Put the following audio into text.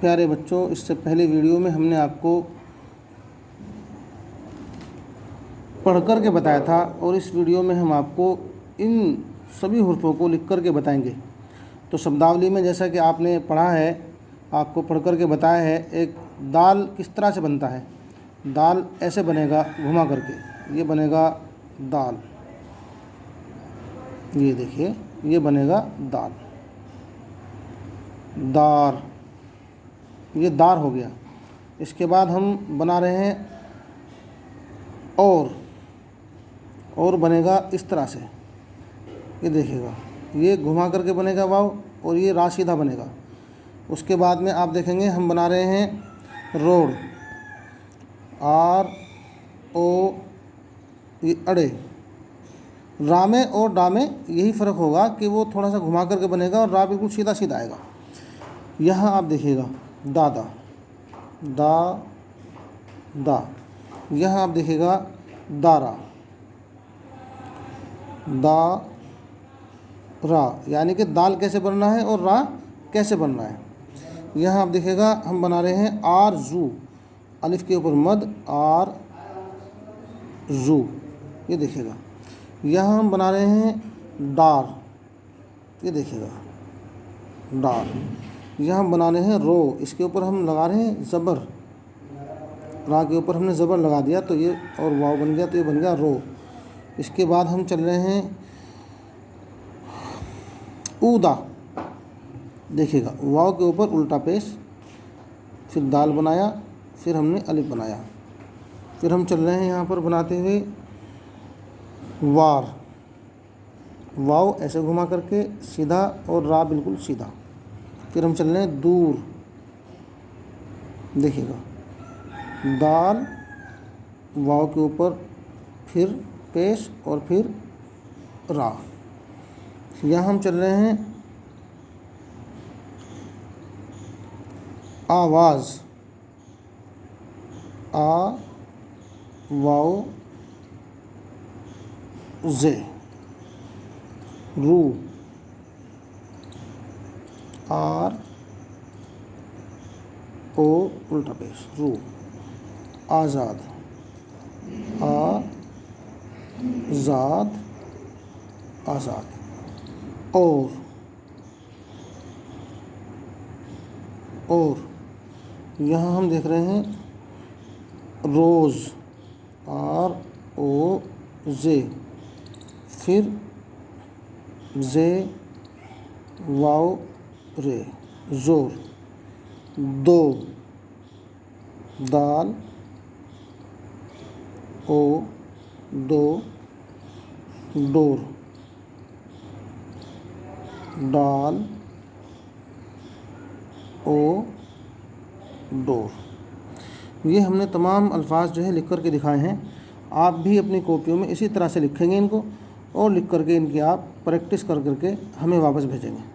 प्यारे बच्चों, इससे पहले वीडियो में हमने आपको पढ़ कर के बताया था और इस वीडियो में हम आपको इन सभी हुर्फों को लिख कर के बताएंगे। तो शब्दावली में जैसा कि आपने पढ़ा है, आपको पढ़ कर के बताया है, एक दाल किस तरह से बनता है। दाल ऐसे बनेगा घुमा करके, ये बनेगा दाल, ये देखिए ये बनेगा दाल। दार, ये दार हो गया। इसके बाद हम बना रहे हैं और बनेगा इस तरह से, ये देखिएगा ये घुमा करके बनेगा वाव और ये रा सीधा बनेगा। उसके बाद में आप देखेंगे हम बना रहे हैं रोड, आर ओ, ये अड़े। रा में और डा में यही फ़र्क होगा कि वो थोड़ा सा घुमा करके बनेगा और रा बिल्कुल सीधा सीधा आएगा। यहाँ आप देखिएगा दादा, दा दा। यहाँ आप देखिएगा दारा, दा रा, यानी कि दाल कैसे बनना है और रा कैसे बनना है। यहाँ आप देखिएगा हम बना रहे हैं आर जू, अलिफ के ऊपर मद, आर जू, ये देखिएगा। यहाँ हम बना रहे हैं डार, ये देखिएगा डार। यहाँ हम बनाने हैं रो, इसके ऊपर हम लगा रहे हैं ज़बर, रा के ऊपर हमने ज़बर लगा दिया तो ये और वाव बन गया, तो ये बन गया रो। इसके बाद हम चल रहे हैं ऊदा, देखिएगा वाव के ऊपर उल्टा पेश, फिर दाल बनाया, फिर हमने अलिफ बनाया। फिर हम चल रहे हैं यहाँ पर बनाते हुए वार, वाव ऐसे घुमा करके सीधा और रा बिल्कुल सीधा। फिर हम चल रहे हैं दूर, देखिएगा दाल, वाव के ऊपर फिर पेश और फिर रा। यहाँ हम चल रहे हैं आवाज़, आ वाव जे, रू, आर ओ उल्टा पेश, रू। आज़ाद, आ ज़ाद, आज़ाद। और यहाँ हम देख रहे हैं रोज़, आर ओ जे, फिर जे वाव रे, ज़ोर। दो, दाल, ओ दो, डोर, डाल, ओ डोर। ये हमने तमाम अल्फाज जो है लिख कर के दिखाए हैं। आप भी अपनी कॉपियों में इसी तरह से लिखेंगे इनको और लिख करके इनकी आप प्रैक्टिस कर करके हमें वापस भेजेंगे।